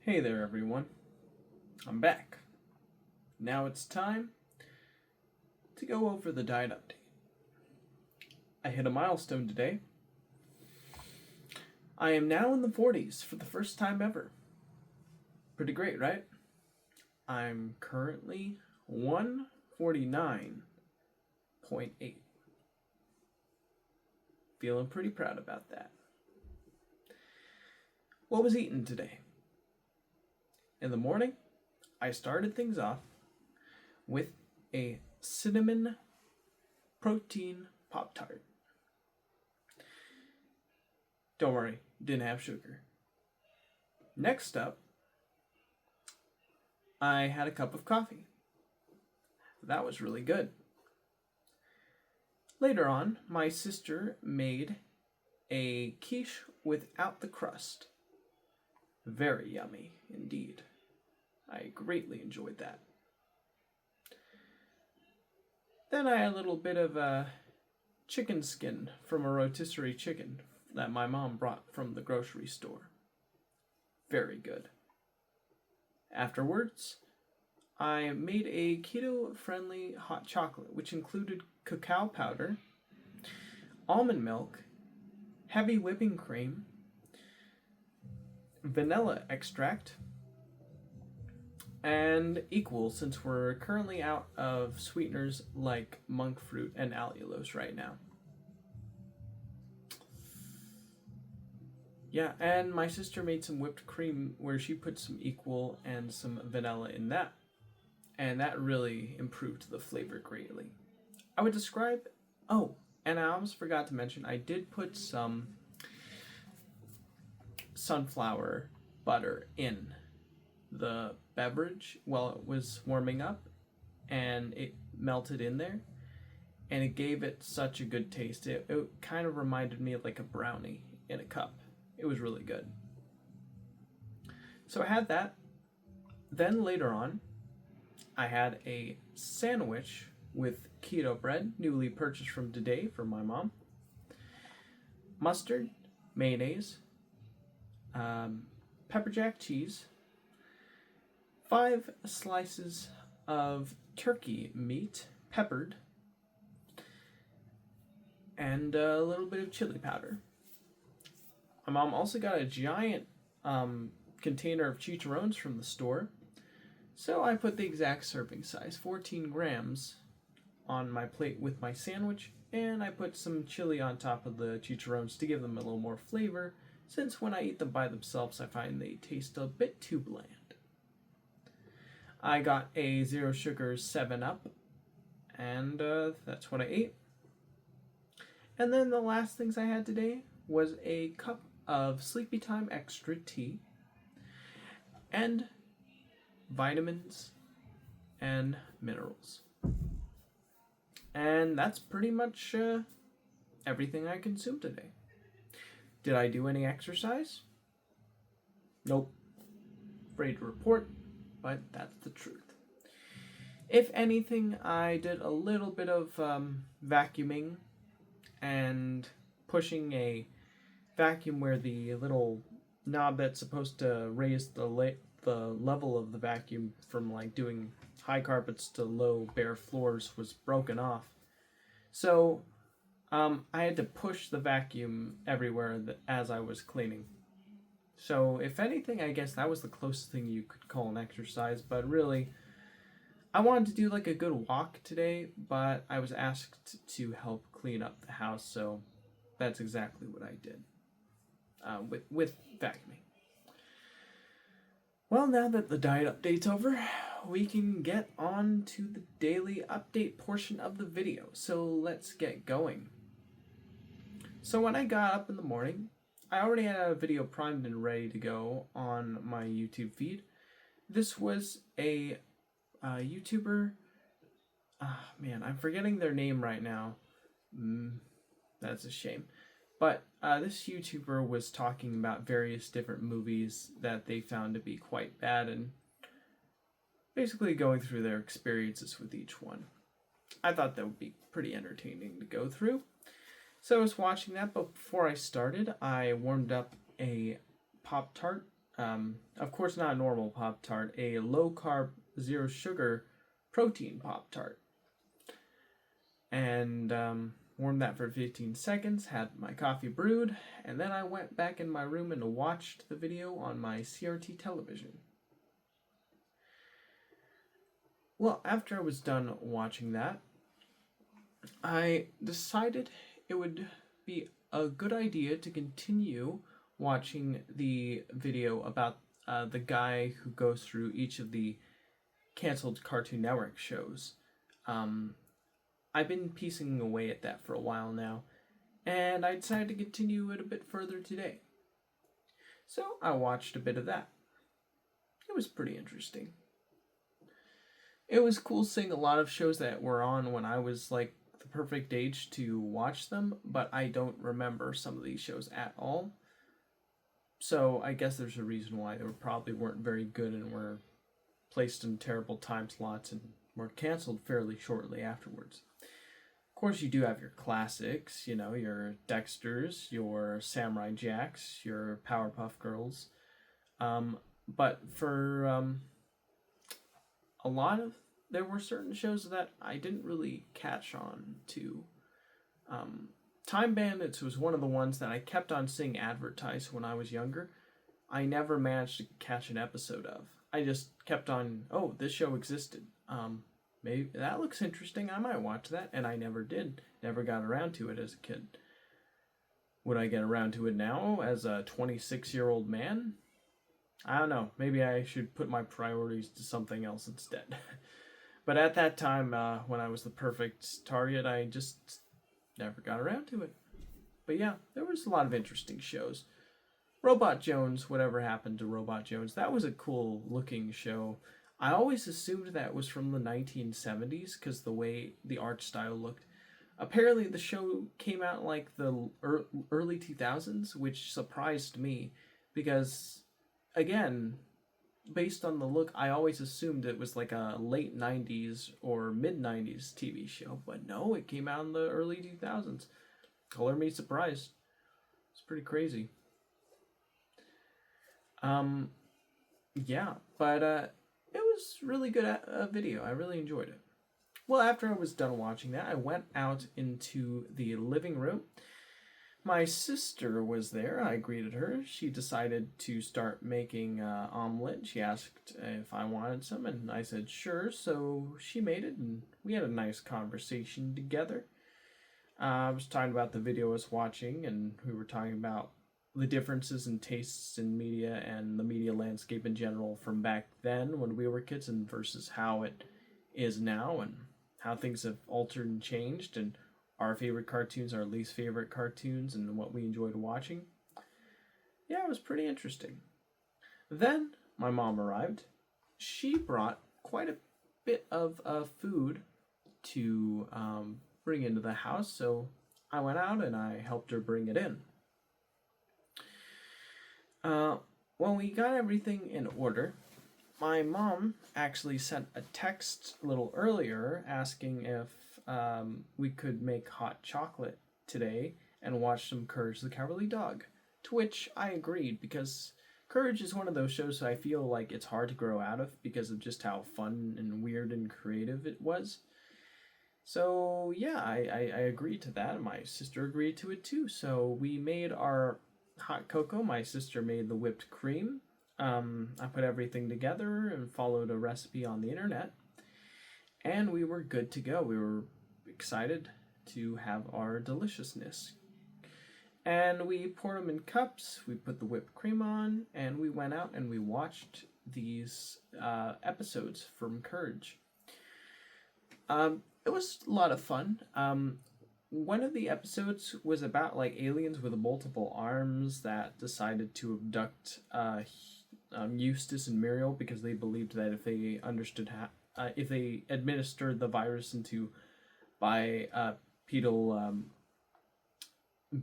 Hey there, everyone. I'm back. Now it's time to go over the diet update. I hit a milestone today. I am now in the 40s for the first time ever. Pretty great, right? I'm currently 149.8. Feeling pretty proud about that. What was eaten today? In the morning, I started things off with a cinnamon protein Pop-Tart. Don't worry, didn't have sugar. Next up, I had a cup of coffee. That was really good. Later on, my sister made a quiche without the crust. Very yummy indeed. I greatly enjoyed that. Then I had a little bit of chicken skin from a rotisserie chicken that my mom brought from the grocery store. Very good. Afterwards, I made a keto-friendly hot chocolate, which included cacao powder, almond milk, heavy whipping cream, vanilla extract, and equal, since we're currently out of sweeteners like monk fruit and allulose right now. Yeah, and my sister made some whipped cream where she put some equal and some vanilla in that. And that really improved the flavor greatly. I would describe... Oh, and I almost forgot to mention, I did put some sunflower butter in the beverage while it was warming up, and it melted in there, and it gave it such a good taste. It kind of reminded me of like a brownie in a cup. It was really good. So I had that. Then later on, I had a sandwich with keto bread, newly purchased from today for my mom, mustard, mayonnaise, pepper jack cheese, 5 slices of turkey meat, peppered, and a little bit of chili powder. My mom also got a giant container of chicharrones from the store, so I put the exact serving size, 14 grams, on my plate with my sandwich, and I put some chili on top of the chicharrones to give them a little more flavor, since when I eat them by themselves I find they taste a bit too bland. I got a zero sugar 7-Up, and that's what I ate. And then the last things I had today was a cup of Sleepy Time Extra tea, and vitamins and minerals. And that's pretty much everything I consumed today. Did I do any exercise? Nope. Afraid to report, but that's the truth. If anything, I did a little bit of vacuuming and pushing a vacuum where the little knob that's supposed to raise the level of the vacuum from like doing high carpets to low bare floors was broken off. So I had to push the vacuum everywhere as I was cleaning. So if anything, I guess that was the closest thing you could call an exercise, but really, I wanted to do like a good walk today, but I was asked to help clean up the house, so that's exactly what I did with vacuuming. Well, now that the diet update's over, we can get on to the daily update portion of the video, so let's get going. So when I got up in the morning, I already had a video primed and ready to go on my YouTube feed. This was a YouTuber. Man, I'm forgetting their name right now. That's a shame. But this YouTuber was talking about various different movies that they found to be quite bad and basically going through their experiences with each one. I thought that would be pretty entertaining to go through. So I was watching that, but before I started, I warmed up a Pop-Tart Of course, not a normal Pop Tart, a low carb, zero sugar protein Pop Tart. And warmed that for 15 seconds, had my coffee brewed, and then I went back in my room and watched the video on my CRT television. Well, after I was done watching that, I decided it would be a good idea to continue watching the video about the guy who goes through each of the canceled Cartoon Network shows. I've been piecing away at that for a while now, and I decided to continue it a bit further today. So I watched a bit of that. It was pretty interesting. It was cool seeing a lot of shows that were on when I was like the perfect age to watch them, but I don't remember some of these shows at all. So I guess there's a reason why they probably weren't very good and were placed in terrible time slots and were canceled fairly shortly afterwards. Of course, you do have your classics, you know, your Dexters, your Samurai Jacks, your Powerpuff Girls. But for there were certain shows that I didn't really catch on to. Time Bandits was one of the ones that I kept on seeing advertised when I was younger. I never managed to catch an episode of. I just kept on, oh, this show existed. Maybe that looks interesting. I might watch that, and I never did. Never got around to it as a kid. Would I get around to it now as a 26-year-old man? I don't know. Maybe I should put my priorities to something else instead. But at that time, when I was the perfect target, I just never got around to it. But yeah, there was a lot of interesting shows. Robot Jones, whatever happened to Robot Jones, that was a cool looking show. I always assumed that was from the 1970s because the way the art style looked. Apparently the show came out like the early 2000s, which surprised me because, again, based on the look, I always assumed it was like a late 90s or mid 90s TV show, but no, it came out in the early 2000s. Color me surprised. It's pretty crazy. Yeah, but it was really good video. I really enjoyed it. Well, after I was done watching that, I went out into the living room. My sister was there. I greeted her. She decided to start making omelet. She asked if I wanted some, and I said sure. So she made it, and we had a nice conversation together. I was talking about the video I was watching, and we were talking about the differences in tastes in media and the media landscape in general from back then when we were kids and versus how it is now and how things have altered and changed and our favorite cartoons, our least favorite cartoons, and what we enjoyed watching. Yeah, it was pretty interesting. Then my mom arrived. She brought quite a bit of food to bring into the house, so I went out and I helped her bring it in. When we got everything in order, my mom actually sent a text a little earlier asking if we could make hot chocolate today and watch some Courage the Cowardly Dog, to which I agreed because Courage is one of those shows that I feel like it's hard to grow out of because of just how fun and weird and creative it was. So yeah, I agreed to that, and my sister agreed to it too. So we made our hot cocoa. My sister made the whipped cream. I put everything together and followed a recipe on the internet, and we were good to go. We were excited to have our deliciousness. And we poured them in cups, we put the whipped cream on, and we went out and we watched these episodes from Courage. It was a lot of fun. One of the episodes was about like aliens with multiple arms that decided to abduct Eustace and Muriel because they believed that if they if they administered the virus into bipedal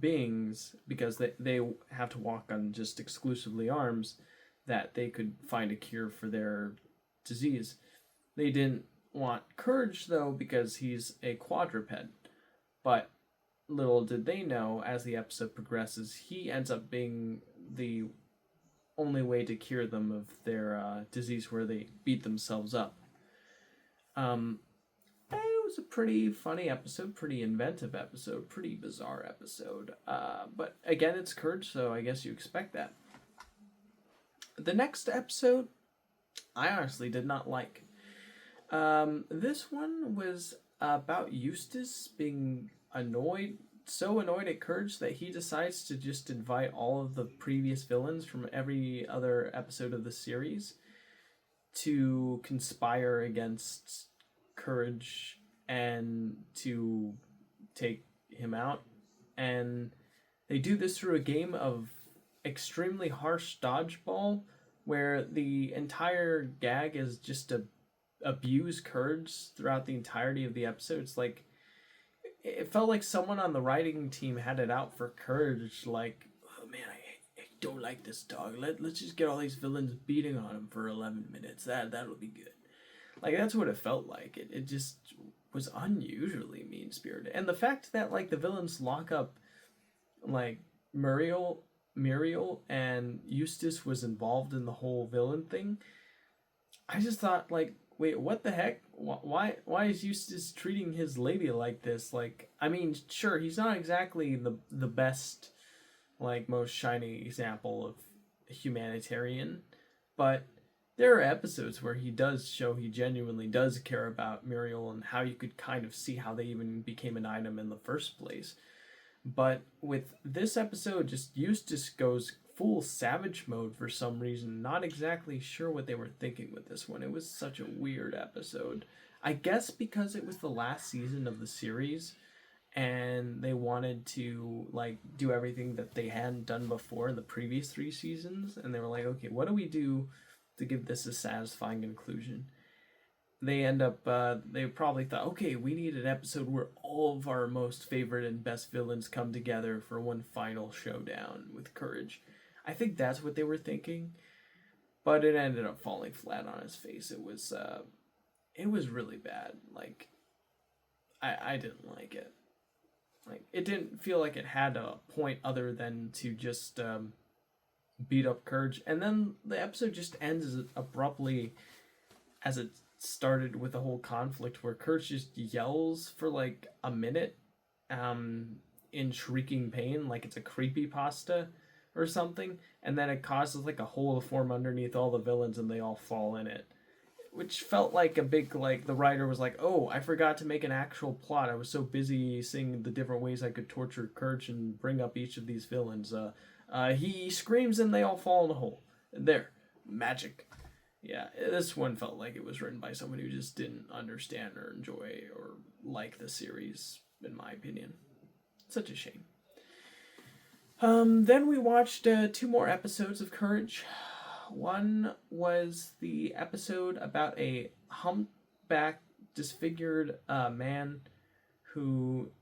beings, because they have to walk on just exclusively arms, that they could find a cure for their disease. They didn't want Courage though because he's a quadruped. But little did they know, as the episode progresses, he ends up being the only way to cure them of their disease where they beat themselves up. It was a pretty funny episode, pretty inventive episode, pretty bizarre episode. But again, it's Courage, so I guess you expect that. The next episode, I honestly did not like. This one was about Eustace being so annoyed at Courage that he decides to just invite all of the previous villains from every other episode of the series to conspire against Courage and to take him out. And they do this through a game of extremely harsh dodgeball where the entire gag is just to abuse Courage throughout the entirety of the episode. It's like, it felt like someone on the writing team had it out for Courage, like, oh man, I don't like this dog. Let's just get all these villains beating on him for 11 minutes. That'll be good. Like, that's what it felt like. It just was unusually mean-spirited. And the fact that, like, the villains lock up, like, Muriel and Eustace was involved in the whole villain thing, I just thought, like, wait, what the heck? Why is Eustace treating his lady like this? Like, I mean, sure, he's not exactly the best, like, most shiny example of humanitarian, but there are episodes where he does show he genuinely does care about Muriel and how you could kind of see how they even became an item in the first place. But with this episode, just Eustace goes full savage mode for some reason. Not exactly sure what they were thinking with this one. It was such a weird episode. I guess because it was the last season of the series and they wanted to, like, do everything that they hadn't done before in the previous 3 seasons, and they were like, okay, what do we do to give this a satisfying conclusion? They end up, they probably thought, okay, we need an episode where all of our most favorite and best villains come together for one final showdown with Courage. I think that's what they were thinking, but it ended up falling flat on his face. It was really bad. Like, I didn't like it. Like, it didn't feel like it had a point other than to just beat up Courage, and then the episode just ends abruptly as it started, with a whole conflict where Courage just yells for like a minute in shrieking pain, like it's a creepypasta or something, and then it causes like a hole to form underneath all the villains and they all fall in it, which felt like a big, like, the writer was like, oh, I forgot to make an actual plot. I was so busy seeing the different ways I could torture Courage and bring up each of these villains. He screams and they all fall in a hole. There. Magic. Yeah, this one felt like it was written by someone who just didn't understand or enjoy or like the series, in my opinion. Such a shame. Then we watched 2 more episodes of Courage. One was the episode about a humpback, disfigured man who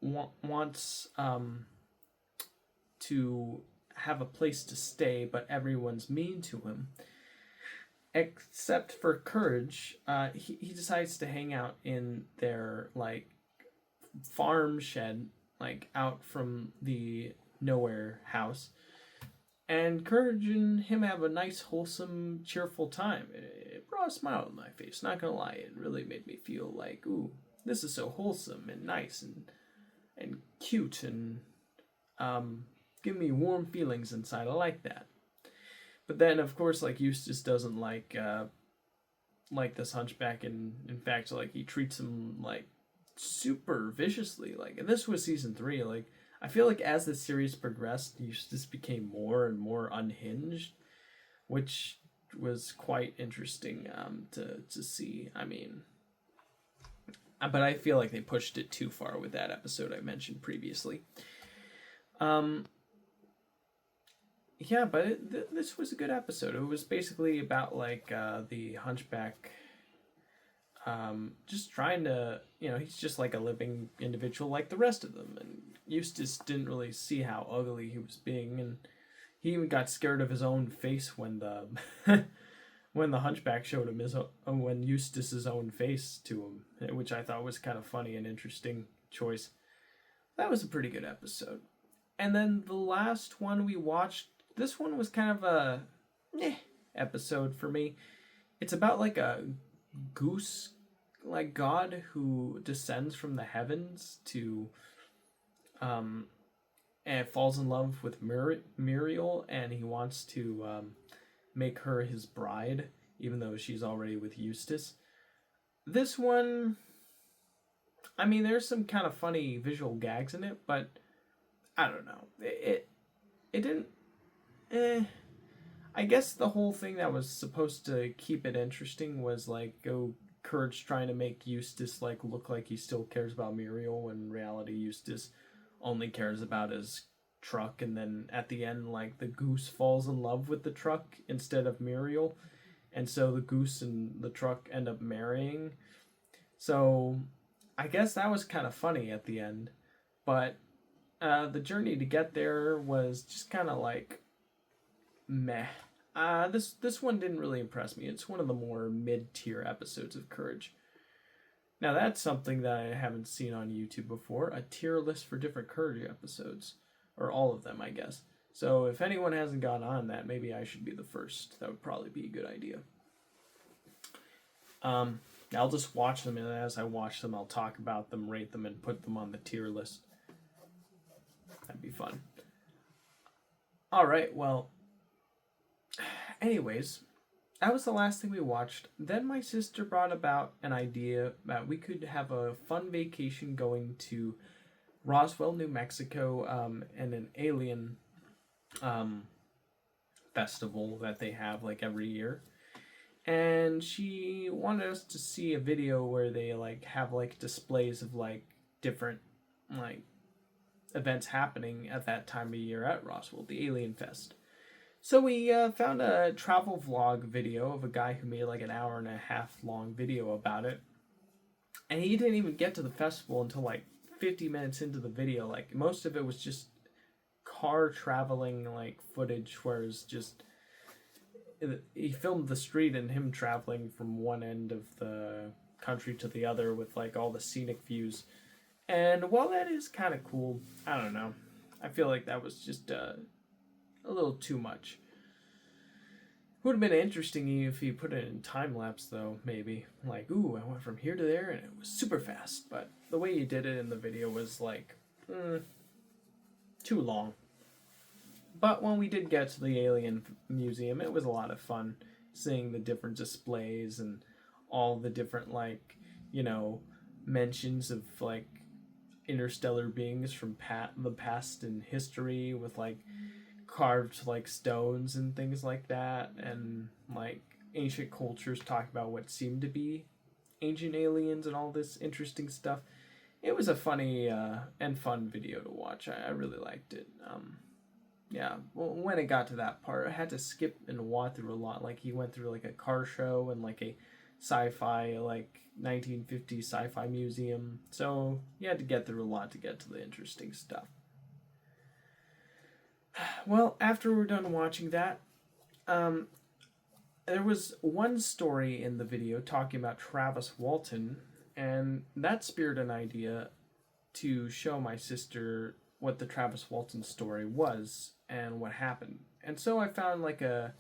wants to have a place to stay, but everyone's mean to him. Except for Courage, he decides to hang out in their, like, farm shed, like, out from the nowhere house. And Courage and him have a nice, wholesome, cheerful time. It brought a smile on my face, not gonna lie. It really made me feel like, ooh, this is so wholesome and nice and cute and give me warm feelings inside. I like that. But then, of course, like, Eustace doesn't like this hunchback, and in fact, like, he treats him, like, super viciously. Like, and this was season 3. Like, I feel like as the series progressed, Eustace became more and more unhinged, which was quite interesting to see. I mean, but I feel like they pushed it too far with that episode I mentioned previously. Yeah, but this was a good episode. It was basically about, like, the hunchback just trying to, he's just like a living individual like the rest of them. And Eustace didn't really see how ugly he was being, and he even got scared of his own face when the when the hunchback showed him when Eustace's own face to him, which I thought was kind of funny and interesting choice. That was a pretty good episode. And then the last one we watched, this one was kind of episode for me. It's about like a goose like god who descends from the heavens to and falls in love with Muriel, and he wants to make her his bride, even though she's already with Eustace. This one, I mean, there's some kind of funny visual gags in it, but I don't know. It didn't. I guess the whole thing that was supposed to keep it interesting was like Courage trying to make Eustace like look like he still cares about Muriel, when in reality Eustace only cares about his truck, and then at the end like the goose falls in love with the truck instead of Muriel, and so the goose and the truck end up marrying. So I guess that was kind of funny at the end, but the journey to get there was just kind of like meh. This one didn't really impress me. It's one of the more mid-tier episodes of Courage. Now that's something that I haven't seen on YouTube before, a tier list for different Courage episodes. Or all of them, I guess. So if anyone hasn't gone on that, maybe I should be the first. That would probably be a good idea. I'll just watch them, and as I watch them, I'll talk about them, rate them, and put them on the tier list. That'd be fun. Alright, well, anyways, that was the last thing we watched. Then my sister brought about an idea that we could have a fun vacation going to Roswell, New Mexico, and an alien festival that they have like every year. And she wanted us to see a video where they like have like displays of like different like events happening at that time of year at Roswell, the Alien Fest. So we found a travel vlog video of a guy who made like an hour and a half long video about it. And he didn't even get to the festival until like 50 minutes into the video. Like most of it was just car traveling like footage, whereas just he filmed the street and him traveling from one end of the country to the other with like all the scenic views. And while that is kind of cool, I don't know, I feel like that was just a little too much. Would have been interesting if he put it in time lapse though, maybe. Like, ooh, I went from here to there and it was super fast. But the way he did it in the video was like, too long. But when we did get to the Alien Museum, it was a lot of fun seeing the different displays and all the different, like, you know, mentions of, like, interstellar beings from the past and history with, like, carved, like, stones and things like that. And, like, ancient cultures talk about what seemed to be ancient aliens and all this interesting stuff. It was a funny and fun video to watch. I really liked it. Yeah, well, when it got to that part, I had to skip and walk through a lot. Like, he went through, like, a car show and, like, a sci-fi, like, 1950s sci-fi museum. So, you had to get through a lot to get to the interesting stuff. Well, after we're done watching that, there was one story in the video talking about Travis Walton, and that spurred an idea to show my sister what the Travis Walton story was and what happened. And so I found like a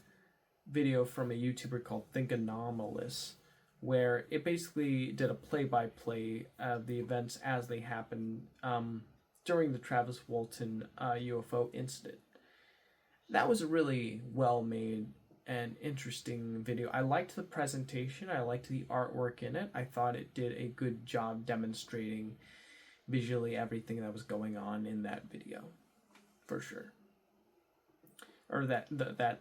video from a YouTuber called Think Anomalous, where it basically did a play-by-play of the events as they happened during the Travis Walton UFO incident. That was a really well-made and interesting video. I liked the presentation. I liked the artwork in it. I thought it did a good job demonstrating visually everything that was going on in that video, for sure. Or event.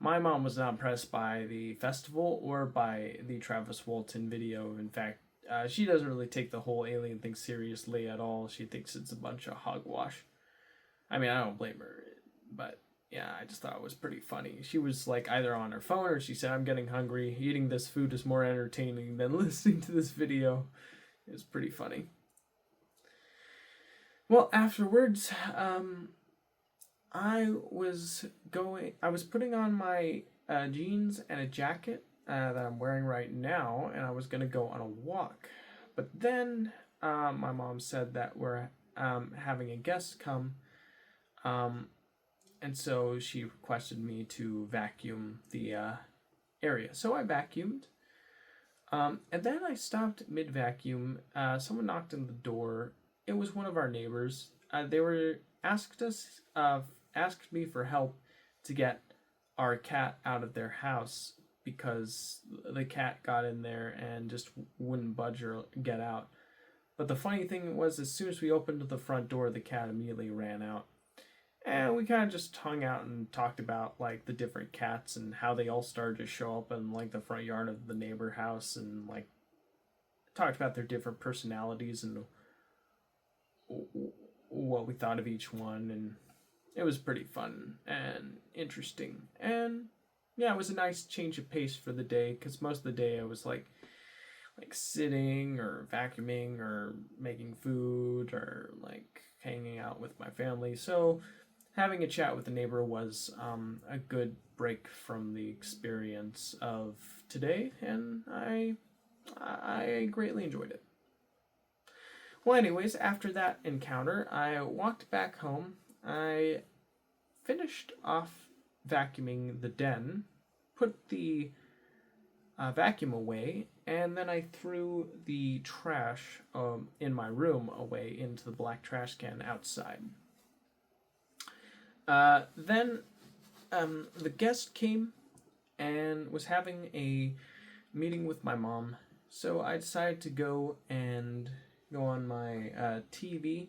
My mom was not impressed by the festival or by the Travis Walton video. In fact, she doesn't really take the whole alien thing seriously at all. She thinks it's a bunch of hogwash. I mean, I don't blame her, but yeah, I just thought it was pretty funny. She was like either on her phone or she said, "I'm getting hungry. Eating this food is more entertaining than listening to this video." It was pretty funny. Well, afterwards, I was putting on my jeans and a jacket that I'm wearing right now, and I was going to go on a walk. But then my mom said that we're having a guest come And so she requested me to vacuum the area. So I vacuumed. And then I stopped mid vacuum. Someone knocked on the door. It was one of our neighbors. They were asked me for help to get our cat out of their house because the cat got in there and just wouldn't budge or get out. But the funny thing was, as soon as we opened the front door, the cat immediately ran out. And we kind of just hung out and talked about like the different cats and how they all started to show up in like the front yard of the neighbor house, and like talked about their different personalities and what we thought of each one. And it was pretty fun and interesting. And yeah, it was a nice change of pace for the day, because most of the day I was like sitting or vacuuming or making food or like hanging out with my family. So having a chat with the neighbor was a good break from the experience of today, and I greatly enjoyed it. Well, anyways, after that encounter, I walked back home. I finished off vacuuming the den, put the vacuum away, and then I threw the trash in my room away into the black trash can outside. Then the guest came and was having a meeting with my mom, so I decided to go on my TV,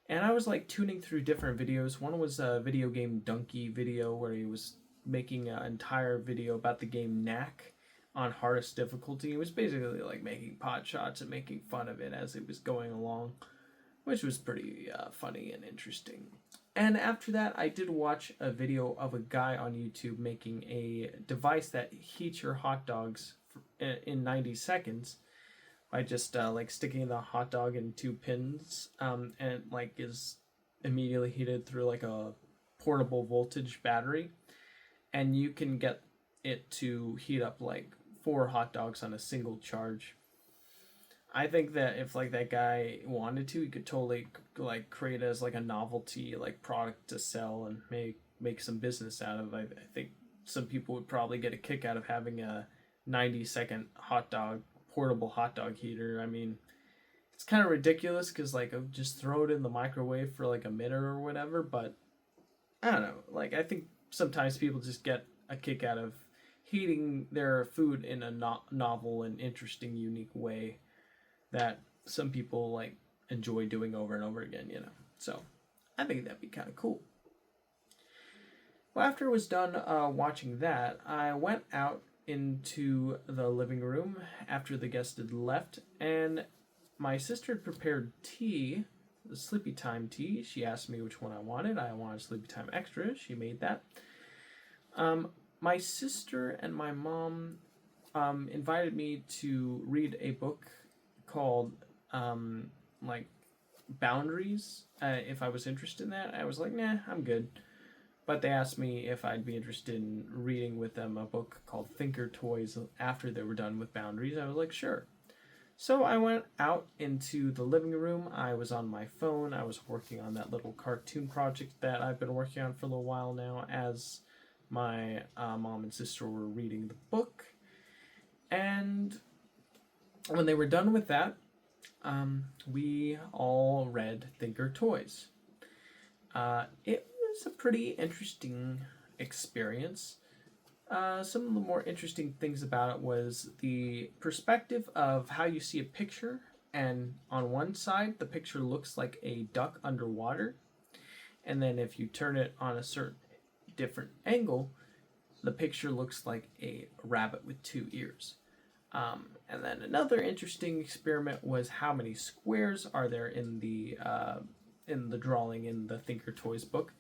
and I was like tuning through different videos. One was a video game donkey video where he was making an entire video about the game Knack on hardest difficulty. It was basically like making pot shots and making fun of it as it was going along, which was pretty funny and interesting. And after that, I did watch a video of a guy on YouTube making a device that heats your hot dogs in 90 seconds by just like sticking the hot dog in two pins, and it like is immediately heated through like a portable voltage battery, and you can get it to heat up like 4 hot dogs on a single charge. I think that if like that guy wanted to, he could totally like create it as like a novelty like product to sell and make some business out of it. I think some people would probably get a kick out of having a 90-second portable hot dog heater. I mean, it's kind of ridiculous because like just throw it in the microwave for like a minute or whatever. But I don't know. Like I think sometimes people just get a kick out of heating their food in a novel and interesting, unique way that some people like enjoy doing over and over again, you know. So I think that'd be kind of cool. Well, after I was done watching that, I went out into the living room after the guest had left, and my sister had prepared tea, the Sleepy Time tea. She asked me which one I wanted. I wanted Sleepy Time Extra. She made that. My sister and my mom invited me to read a book called like Boundaries, if I was interested in that. I was like, nah, I'm good. But they asked me if I'd be interested in reading with them a book called Thinker Toys after they were done with Boundaries. I was like, sure. So I went out into the living room. I was on my phone. I was working on that little cartoon project that I've been working on for a little while now, as my mom and sister were reading the book. And when they were done with that, we all read Thinker Toys. It was a pretty interesting experience. Some of the more interesting things about it was the perspective of how you see a picture, and on one side the picture looks like a duck underwater, and then if you turn it on a certain different angle, the picture looks like a rabbit with 2 ears. And then another interesting experiment was how many squares are there in the drawing in the Thinker Toys book.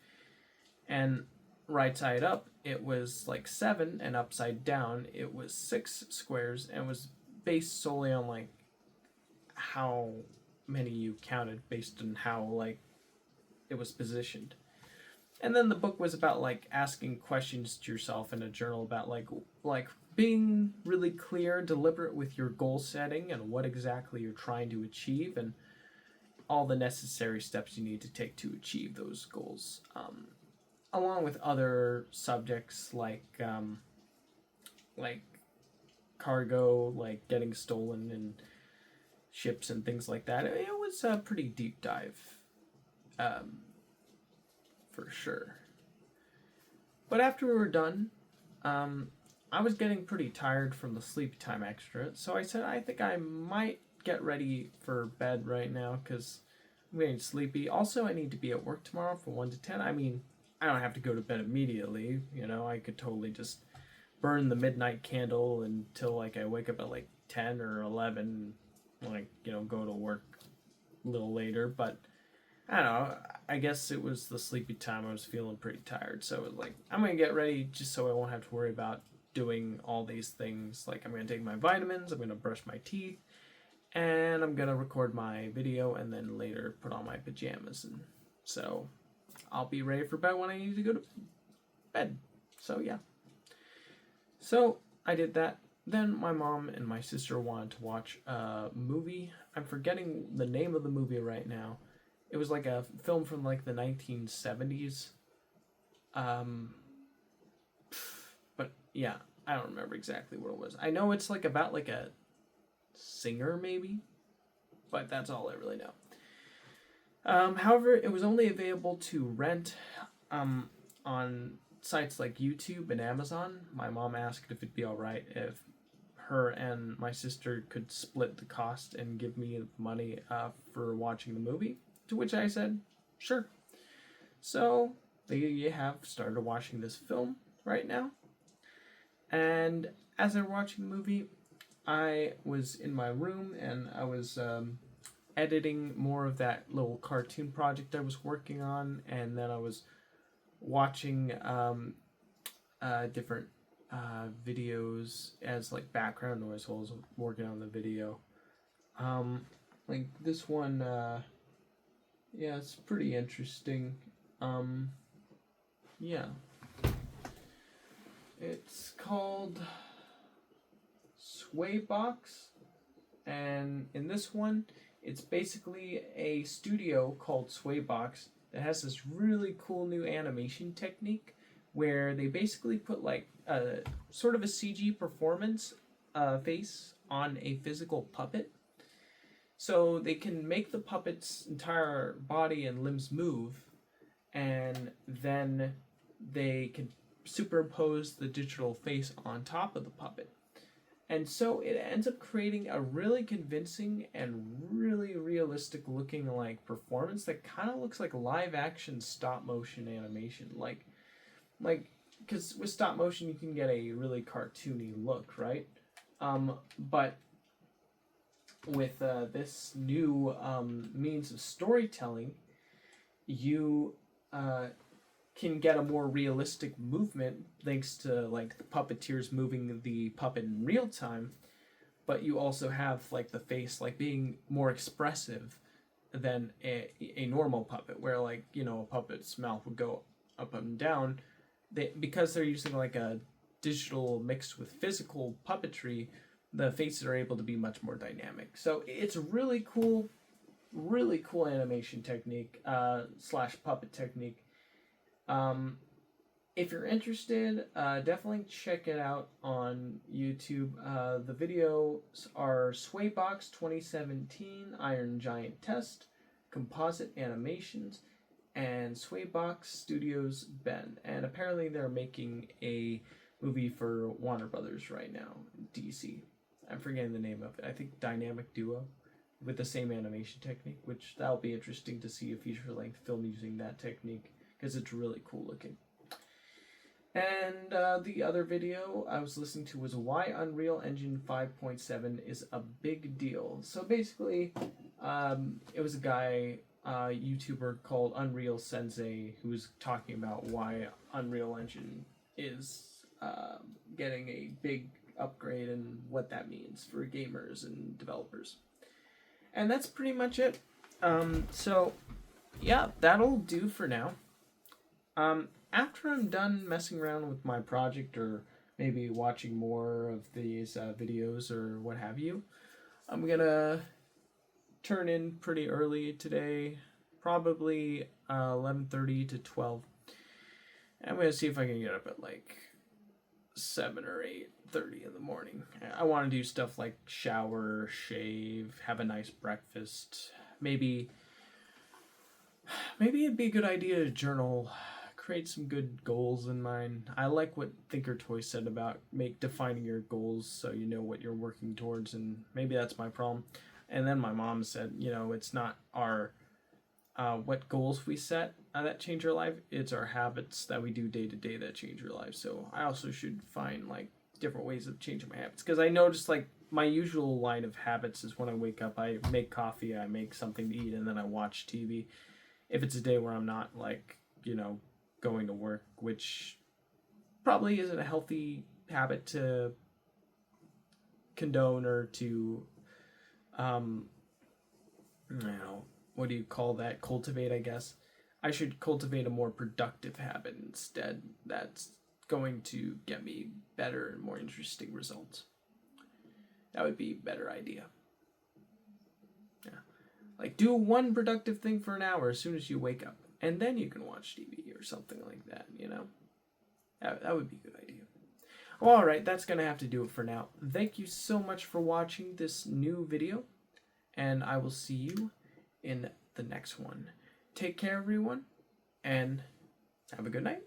And right side up, it was like 7, and upside down, it was 6 squares, and was based solely on like how many you counted based on how like it was positioned. And then the book was about like asking questions to yourself in a journal about like being really clear and deliberate with your goal setting and what exactly you're trying to achieve, and all the necessary steps you need to take to achieve those goals. along with other subjects like cargo, like getting stolen and ships and things like that. It was a pretty deep dive, um, for sure. But after we were done, I was getting pretty tired from the sleep time extra, so I said I think I might get ready for bed right now because I'm getting sleepy. Also, I need to be at work tomorrow from 1 to 10. I mean, I don't have to go to bed immediately, you know, I could totally just burn the midnight candle until like I wake up at like 10 or 11, like, you know, go to work a little later, but I don't know. I guess it was the sleepy time. I was feeling pretty tired, so it was like I'm gonna get ready just so I won't have to worry about doing all these things. Like I'm gonna take my vitamins, I'm gonna brush my teeth, and I'm gonna record my video, and then later put on my pajamas, and so I'll be ready for bed when I need to go to bed. So yeah. So I did that. Then my mom and my sister wanted to watch a movie. I'm forgetting the name of the movie right now. It was like a film from like the 1970s. But yeah, I don't remember exactly what it was. I know it's like about like a singer maybe, but that's all I really know. However, it was only available to rent on sites like YouTube and Amazon. My mom asked if it'd be alright if her and my sister could split the cost and give me money for watching the movie, to which I said, sure. So they have started watching this film right now. And as they're watching the movie, I was in my room and I was editing more of that little cartoon project I was working on, and then I was watching different videos as like background noise while I was working on the video. Like this one, yeah, it's pretty interesting. Yeah. It's called Swaybox, and in this one, it's basically a studio called Swaybox that has this really cool new animation technique where they basically put like a sort of a CG performance face on a physical puppet. So they can make the puppet's entire body and limbs move, and then they can superimpose the digital face on top of the puppet. And so it ends up creating a really convincing and really realistic looking like performance that kind of looks like live action stop motion animation. Like because with stop motion you can get a really cartoony look, right? But with this new means of storytelling, you can get a more realistic movement thanks to like the puppeteers moving the puppet in real time, but you also have like the face like being more expressive than a normal puppet where like, you know, a puppet's mouth would go up and down. Because they're using like a digital mixed with physical puppetry, the faces are able to be much more dynamic. So it's a really cool animation technique slash puppet technique. If you're interested, definitely check it out on YouTube. The videos are Swaybox 2017, Iron Giant Test, Composite Animations, and Swaybox Studios Ben. And apparently they're making a movie for Warner Brothers right now, DC. I'm forgetting the name of it. I think Dynamic Duo, with the same animation technique, which that'll be interesting to see a feature-length film using that technique, because it's really cool looking. And the other video I was listening to was Why Unreal Engine 5.7 is a Big Deal. So basically, it was a guy, YouTuber called Unreal Sensei, who was talking about why Unreal Engine is getting a big upgrade and what that means for gamers and developers. And that's pretty much it. So, yeah, that'll do for now. After I'm done messing around with my project or maybe watching more of these videos or what have you, I'm gonna turn in pretty early today, probably 11:30 to 12. I'm gonna see if I can get up at like 7 or 8:30 in the morning. I want to do stuff like shower, shave, have a nice breakfast. Maybe it'd be a good idea to journal, create some good goals in mind. I like what Thinker Toy said about defining your goals so you know what you're working towards, and maybe that's my problem. And then my mom said, it's not our what goals we set that change our life. It's our habits that we do day to day that change our life. So I also should find like different ways of changing my habits, because I noticed like my usual line of habits is when I wake up, I make coffee, I make something to eat, and then I watch TV. If it's a day where I'm not like going to work, which probably isn't a healthy habit to condone or to what do you call that? Cultivate, I guess. I should cultivate a more productive habit instead. That's going to get me better and more interesting results. That would be a better idea. Yeah. Like, do one productive thing for an hour as soon as you wake up, and then you can watch TV or something like that, That would be a good idea. Well, alright, that's going to have to do it for now. Thank you so much for watching this new video, and I will see you in the next one. Take care, everyone, and have a good night.